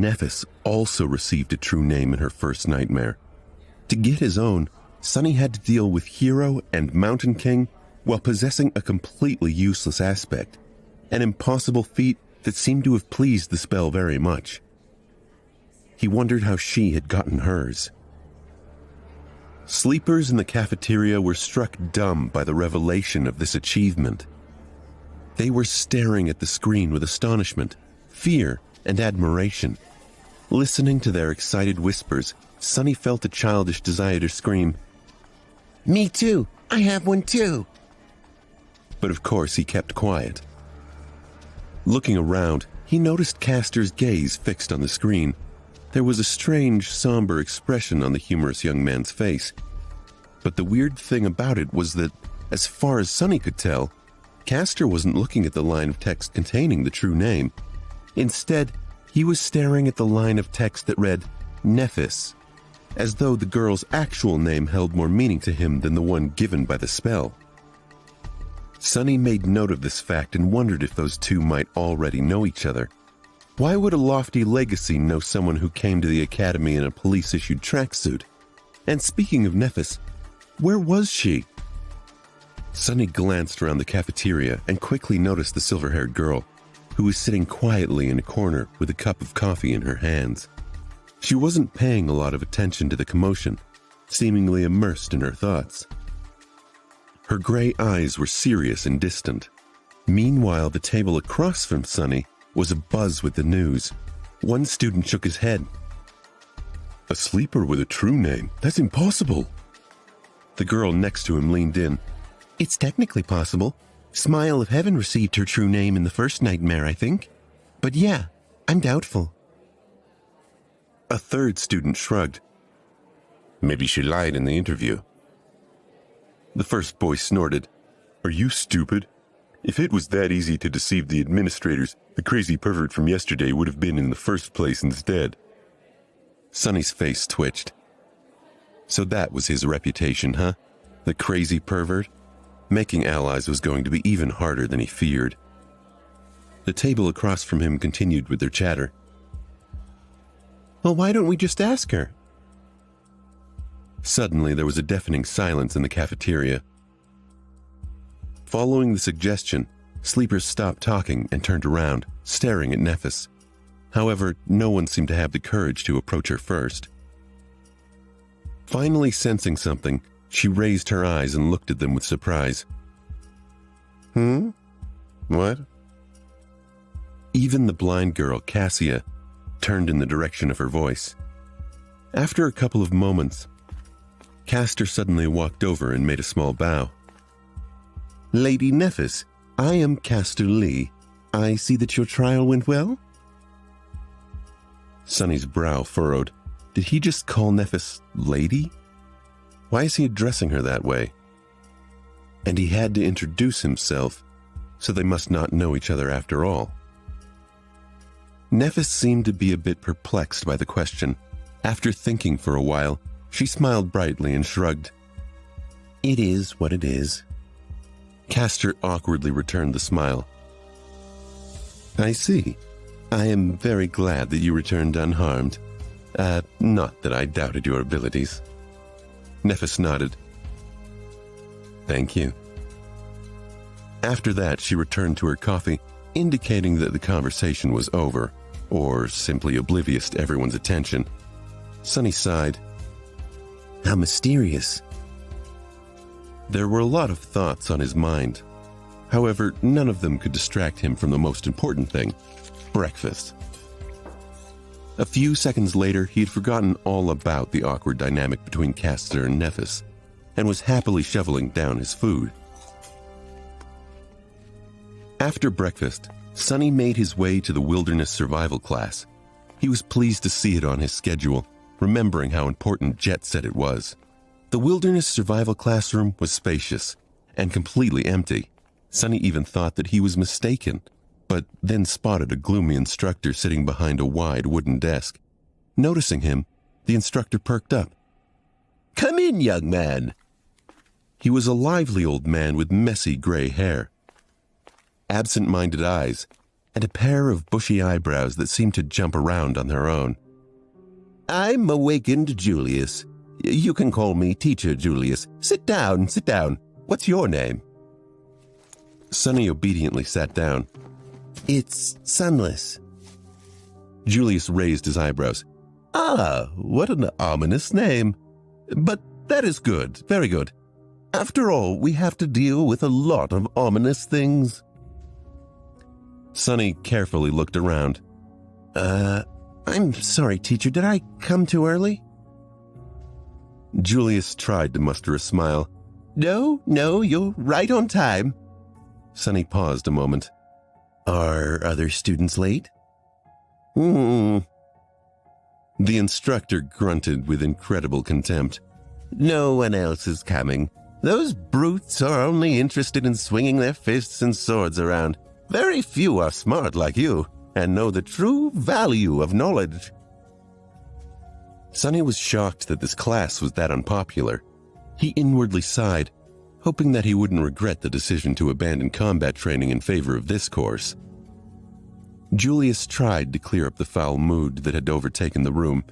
Nefis also received a true name in her first nightmare. To get his own, Sunny had to deal with Hero and Mountain King while possessing a completely useless aspect, an impossible feat that seemed to have pleased the spell very much. He wondered how she had gotten hers. Sleepers in the cafeteria were struck dumb by the revelation of this achievement. They were staring at the screen with astonishment, fear, and admiration. Listening to their excited whispers, Sunny felt a childish desire to scream, "Me too! I have one too!" But of course he kept quiet. Looking around, he noticed Castor's gaze fixed on the screen. There was a strange, somber expression on the humorous young man's face. But the weird thing about it was that, as far as Sunny could tell, Castor wasn't looking at the line of text containing the true name. Instead, he was staring at the line of text that read, Nefis, as though the girl's actual name held more meaning to him than the one given by the spell. Sunny made note of this fact and wondered if those two might already know each other. Why would a lofty legacy know someone who came to the academy in a police-issued tracksuit? And speaking of Nefis, where was she? Sunny glanced around the cafeteria and quickly noticed the silver-haired girl, who was sitting quietly in a corner with a cup of coffee in her hands. She wasn't paying a lot of attention to the commotion, seemingly immersed in her thoughts. Her gray eyes were serious and distant. Meanwhile, the table across from Sunny was abuzz with the news. One student shook his head. "A sleeper with a true name? That's impossible." The girl next to him leaned in. "It's technically possible. Smile of Heaven received her true name in the first nightmare, I think. But yeah, I'm doubtful." A third student shrugged. "Maybe she lied in the interview." The first boy snorted. "Are you stupid? If it was that easy to deceive the administrators, the crazy pervert from yesterday would have been in the first place instead." Sunny's face twitched. So that was his reputation, huh? The crazy pervert? Making allies was going to be even harder than he feared. The table across from him continued with their chatter. "Well, why don't we just ask her?" Suddenly, there was a deafening silence in the cafeteria. Following the suggestion, sleepers stopped talking and turned around, staring at Nefis. However, no one seemed to have the courage to approach her first. Finally sensing something, she raised her eyes and looked at them with surprise. What?" Even the blind girl, Cassia, turned in the direction of her voice. After a couple of moments, Castor suddenly walked over and made a small bow. "Lady Nefis, I am Castor Lee. I see that your trial went well?" Sunny's brow furrowed. Did he just call Nefis lady? Why is he addressing her that way? And he had to introduce himself, so they must not know each other after all. Nefis seemed to be a bit perplexed by the question. After thinking for a while, she smiled brightly and shrugged. "It is what it is." Castor awkwardly returned the smile. "I see. I am very glad that you returned unharmed. Not that I doubted your abilities." Nefis nodded. "Thank you." After that, she returned to her coffee, indicating that the conversation was over, or simply oblivious to everyone's attention. Sunny sighed. How mysterious. There were a lot of thoughts on his mind. However, none of them could distract him from the most important thing, breakfast. A few seconds later, he had forgotten all about the awkward dynamic between Castor and Nefis, and was happily shoveling down his food. After breakfast, Sunny made his way to the wilderness survival class. He was pleased to see it on his schedule, remembering how important Jet said it was. The wilderness survival classroom was spacious and completely empty. Sunny even thought that he was mistaken, but then spotted a gloomy instructor sitting behind a wide wooden desk. Noticing him, the instructor perked up. "Come in, young man." He was a lively old man with messy gray hair. Absent-minded eyes, and a pair of bushy eyebrows that seemed to jump around on their own. "I'm awakened Julius. You can call me Teacher Julius. Sit down, sit down. What's your name?" Sunny obediently sat down. "It's Sunless." Julius raised his eyebrows. "Ah, what an ominous name. But that is good, very good. After all, we have to deal with a lot of ominous things." Sunny carefully looked around. I'm sorry, teacher, did I come too early?" Julius tried to muster a smile. No, you're right on time." Sunny paused a moment. "Are other students late?" The instructor grunted with incredible contempt. "No one else is coming. Those brutes are only interested in swinging their fists and swords around. Very few are smart like you and know the true value of knowledge." Sunny was shocked that this class was that unpopular. He inwardly sighed, hoping that he wouldn't regret the decision to abandon combat training in favor of this course. Julius tried to clear up the foul mood that had overtaken the room.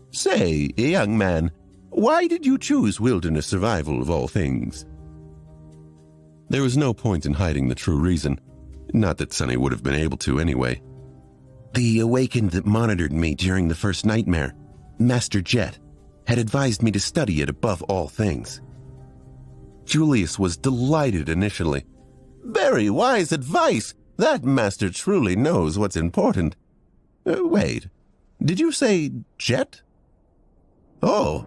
"Say, young man, why did you choose wilderness survival of all things?" There was no point in hiding the true reason. Not that Sunny would have been able to anyway. "The awakened that monitored me during the first nightmare, Master Jet, had advised me to study it above all things." Julius was delighted initially. "Very wise advice. That master truly knows what's important. Wait, did you say Jet?" "Oh."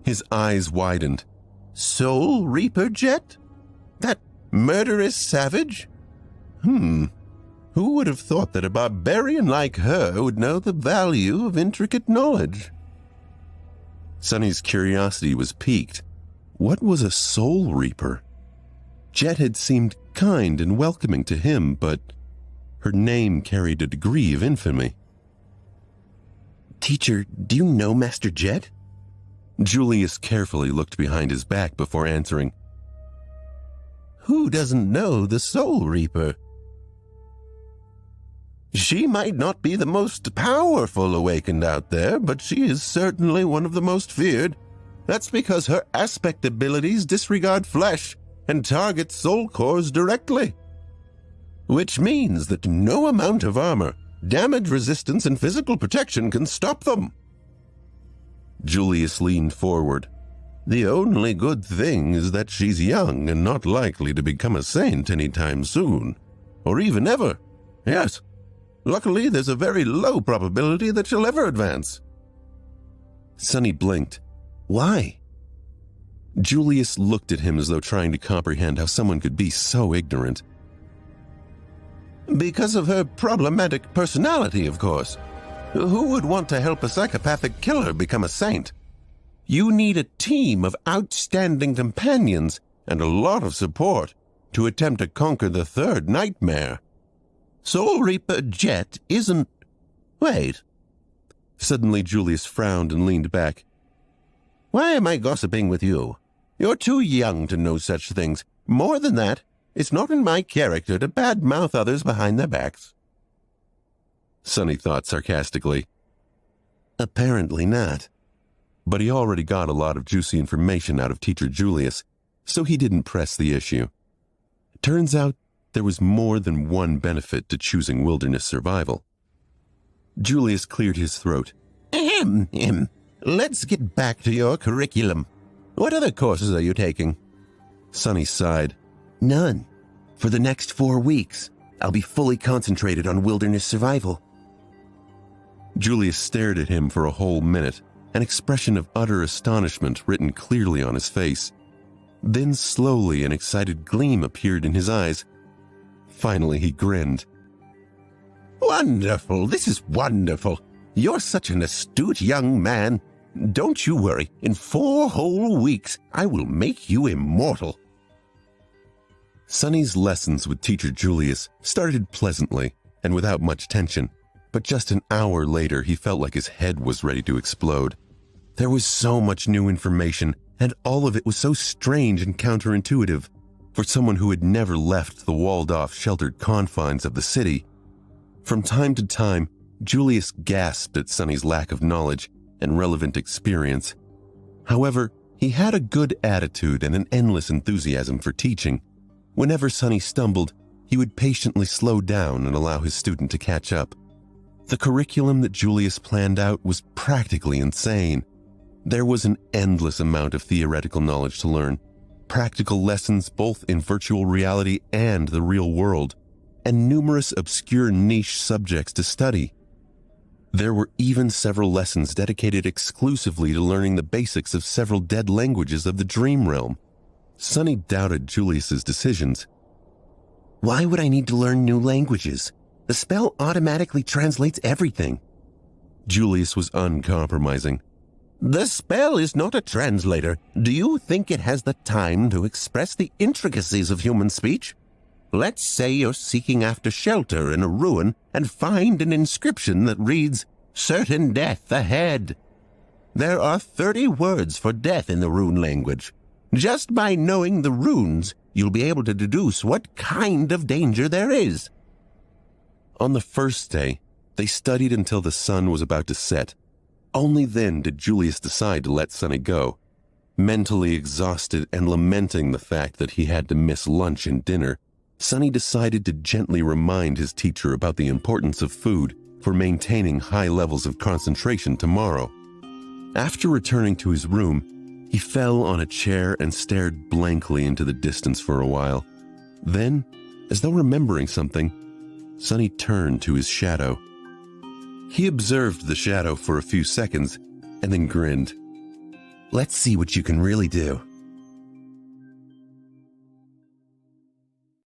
His eyes widened. "Soul Reaper Jet? That murderous savage? Who would have thought that a barbarian like her would know the value of intricate knowledge?" Sunny's curiosity was piqued. What was a Soul Reaper? Jet had seemed kind and welcoming to him, but her name carried a degree of infamy. "Teacher, do you know Master Jet?" Julius carefully looked behind his back before answering. "Who doesn't know the Soul Reaper? She might not be the most powerful awakened out there, but she is certainly one of the most feared. That's because her aspect abilities disregard flesh and target soul cores directly. Which means that no amount of armor, damage resistance, and physical protection can stop them." Julius leaned forward. "The only good thing is that she's young and not likely to become a saint anytime soon. Or even ever. Yes. Luckily, there's a very low probability that she'll ever advance." Sunny blinked. "Why?" Julius looked at him as though trying to comprehend how someone could be so ignorant. "Because of her problematic personality, of course. Who would want to help a psychopathic killer become a saint? You need a team of outstanding companions and a lot of support to attempt to conquer the third nightmare. Soul Reaper Jet isn't... Wait." Suddenly Julius frowned and leaned back. "Why am I gossiping with you? You're too young to know such things. More than that, it's not in my character to badmouth others behind their backs." Sunny thought sarcastically. Apparently not. But he already got a lot of juicy information out of Teacher Julius, so he didn't press the issue. Turns out there was more than one benefit to choosing wilderness survival. Julius cleared his throat. Let's get back to your curriculum. What other courses are you taking?" Sunny sighed. "None. For the next 4 weeks, I'll be fully concentrated on wilderness survival." Julius stared at him for a whole minute, an expression of utter astonishment written clearly on his face. Then slowly an excited gleam appeared in his eyes. Finally he grinned. "Wonderful! This is wonderful! You're such an astute young man. Don't you worry. In 4 whole weeks, I will make you immortal." Sunny's lessons with Teacher Julius started pleasantly and without much tension, but just an hour later he felt like his head was ready to explode. There was so much new information, and all of it was so strange and counterintuitive. For someone who had never left the walled-off, sheltered confines of the city, From time to time, Julius gasped at Sonny's lack of knowledge and relevant experience. However, he had a good attitude and an endless enthusiasm for teaching. Whenever Sonny stumbled, he would patiently slow down and allow his student to catch up. The curriculum that Julius planned out was practically insane. There was an endless amount of theoretical knowledge to learn, practical lessons both in virtual reality and the real world, and numerous obscure niche subjects to study. There were even several lessons dedicated exclusively to learning the basics of several dead languages of the dream realm. Sonny doubted Julius's decisions. Why would I need to learn new languages? The spell automatically translates everything. Julius was uncompromising. The spell is not a translator. Do you think it has the time to express the intricacies of human speech? Let's say you're seeking after shelter in a ruin and find an inscription that reads, "Certain death ahead." There are 30 words for death in the rune language. Just by knowing the runes, you'll be able to deduce what kind of danger there is. On the first day, they studied until the sun was about to set. Only then did Julius decide to let Sonny go. Mentally exhausted and lamenting the fact that he had to miss lunch and dinner, Sonny decided to gently remind his teacher about the importance of food for maintaining high levels of concentration tomorrow. After returning to his room, he fell on a chair and stared blankly into the distance for a while. Then, as though remembering something, Sonny turned to his shadow. He observed the shadow for a few seconds and then grinned. Let's see what you can really do.